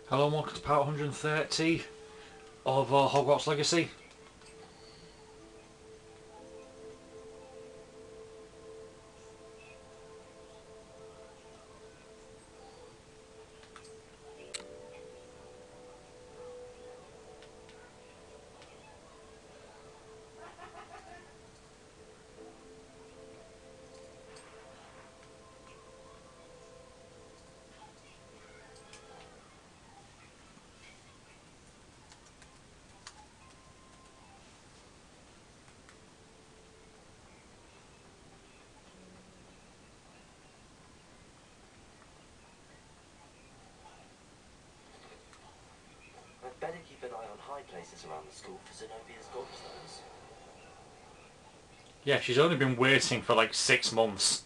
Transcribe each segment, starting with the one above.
Hello and welcome to part 130 of Hogwarts Legacy. I'd better keep an eye on high places around the school for Zenobia's gobstones. Yeah, she's only been waiting for like 6 months.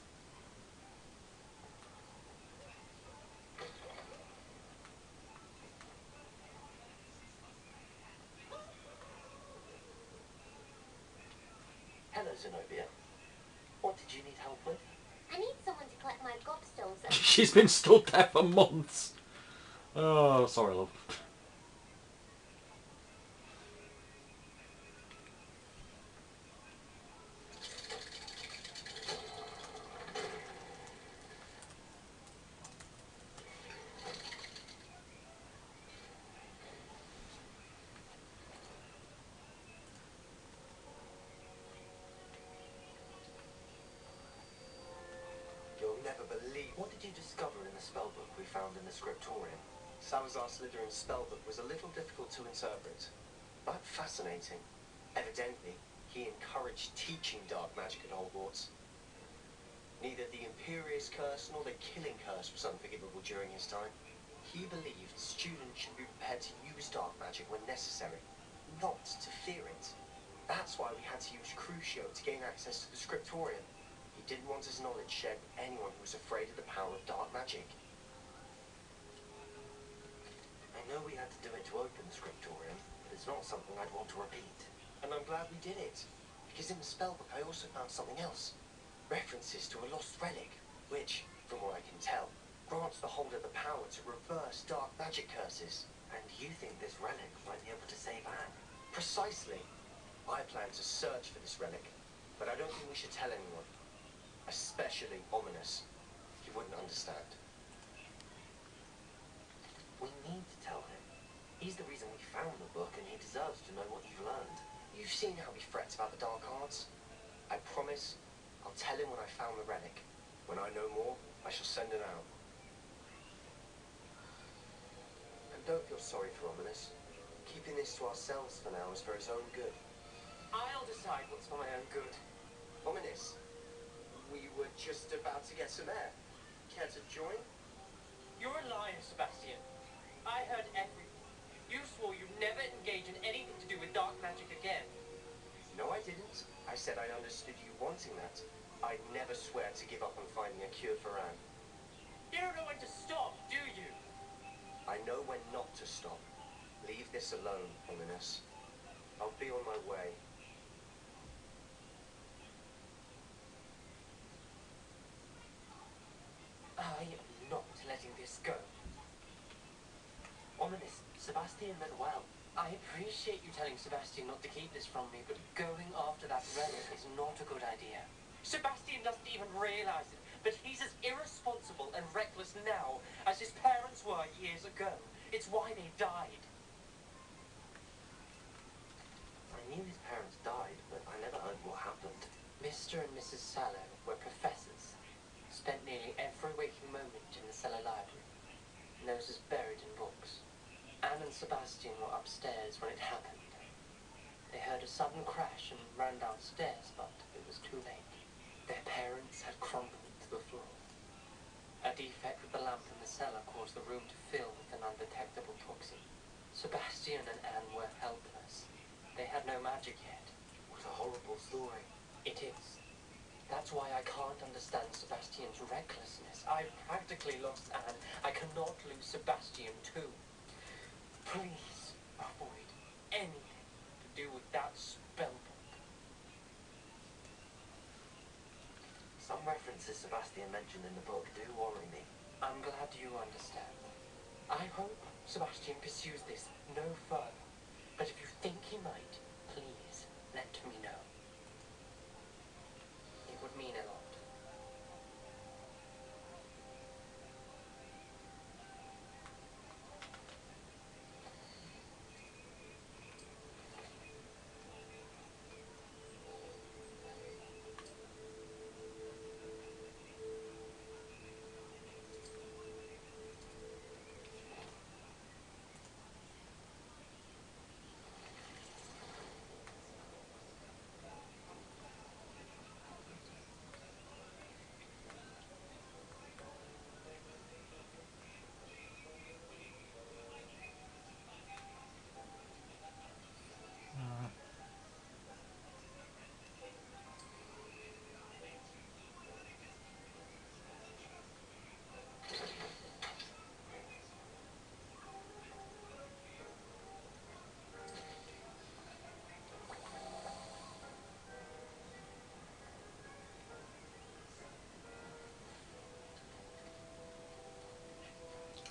Hello, Zenobia. What did you need help with? I need someone to collect my gobstones and... She's been stood there for months. Oh, sorry, love. You'll never believe... What did you discover in the spellbook we found in the scriptorium? Salazar Slytherin's spellbook was a little difficult to interpret, but fascinating. Evidently, he encouraged teaching dark magic at Hogwarts. Neither the Imperious Curse nor the Killing Curse was unforgivable during his time. He believed students should be prepared to use dark magic when necessary, not to fear it. That's why we had to use Crucio to gain access to the scriptorium. He didn't want his knowledge shared with anyone who was afraid of the power of dark magic. I know we had to do it to open the scriptorium, but it's not something I'd want to repeat. And I'm glad we did it, because in the spellbook I also found something else. References to a lost relic, which, from what I can tell, grants the holder the power to reverse dark magic curses. And you think this relic might be able to save Anne? Precisely. I plan to search for this relic, but I don't think we should tell anyone. Especially Ominous. He wouldn't understand. We need to tell him. He's the reason we found the book, and he deserves to know what you've learned. You've seen how he frets about the dark arts. I promise I'll tell him when I found the relic. When I know more, I shall send it out. And don't feel sorry for Ominous. Keeping this to ourselves for now is for his own good. I'll decide what's for my own good. Ominous, we were just about to get some air. Care to join? You're a liar, Sebastian. I heard everything. You swore you'd never engage in anything to do with dark magic again. No, I didn't. I said I understood you wanting that. I'd never swear to give up on finding a cure for Anne. You don't know when to stop, do you? I know when not to stop. Leave this alone, Ominous. I'll be on my way. I am not letting this go. Ominous, Sebastian meant well. I appreciate you telling Sebastian not to keep this from me, but going after that relic is not a good idea. Sebastian doesn't even realize it, but he's as irresponsible and reckless now as his parents were years ago. It's why they died. I knew his parents died, but I never heard what happened. Mr. and Mrs. Sallow were professors. Spent nearly every waking moment in the cellar library. Noses buried in books. Anne and Sebastian were upstairs when it happened. They heard a sudden crash and ran downstairs, but it was too late. Their parents had crumpled to the floor. A defect with the lamp in the cellar caused the room to fill with an undetectable toxin. Sebastian and Anne were helpless. They had no magic yet. What a horrible story. It is. That's why I can't understand Sebastian's recklessness. I've practically lost Anne. I cannot lose Sebastian too. Please avoid anything to do with that spellbook. Some references Sebastian mentioned in the book do worry me. I'm glad you understand. I hope Sebastian pursues this no further. But if you think he might, please let me know. It would mean a lot.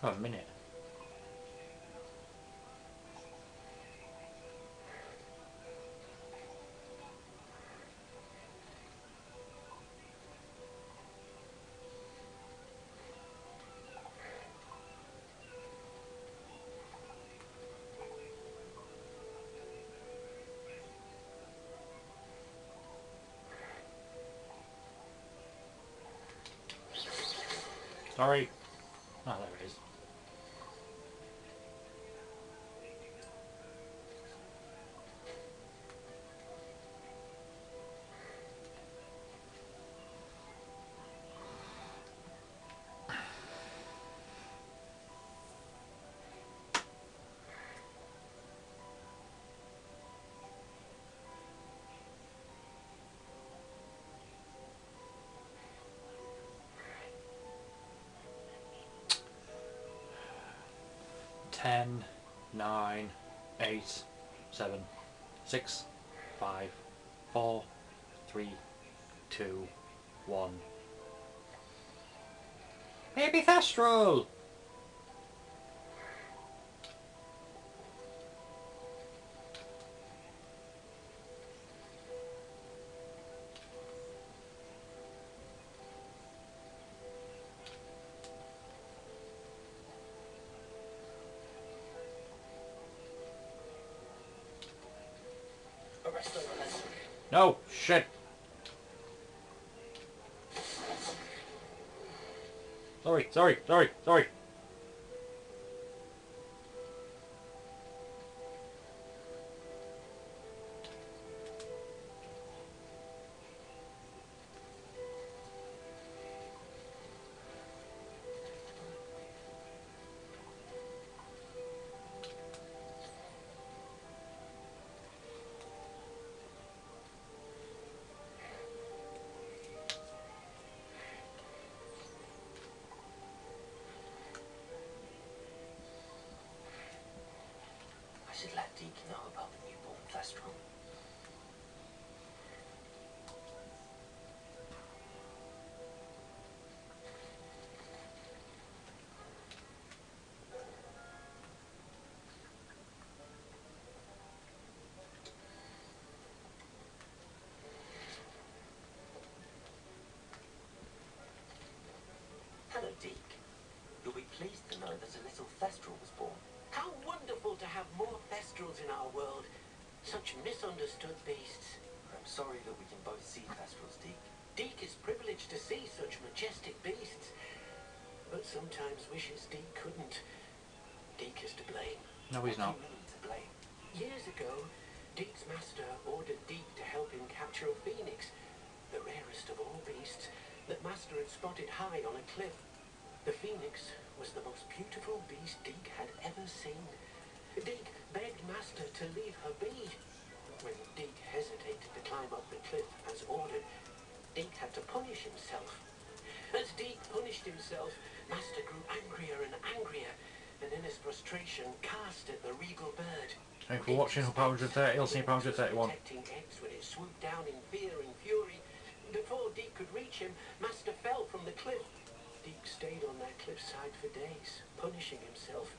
Oh, a minute. Sorry. Oh, there it is. Ten, 9, 8, 7, 6, 5, 4, 3, 2, 1. Baby Thestral! Arrest over lesson. No! Shit! Sorry. I should let Deke know about the newborn Thestral. Hello, Deke. You'll be pleased to know that a little Thestral was born. How wonderful to have more Thestrals in our world. Such misunderstood beasts. I'm sorry that we can both see Thestrals, Deke. Deke is privileged to see such majestic beasts, but sometimes wishes Deke couldn't. Deke is to blame. No, he's not. What do you mean to blame? Years ago, Deke's master ordered Deke to help him capture a phoenix, the rarest of all beasts that master had spotted high on a cliff. The phoenix was the most beautiful beast Deke had ever seen. Deke begged master to leave her be. When Deke hesitated to climb up the cliff as ordered, Deke had to punish himself. As Deke punished himself, master grew angrier and angrier, and in his frustration cast at the regal bird. Thanks for watching. Hope 130. I'll see you 131. Protecting eggs when it swooped down in fear and fury. Before Deke could reach him, master fell from the cliff. Deke stayed on that cliffside for days, punishing himself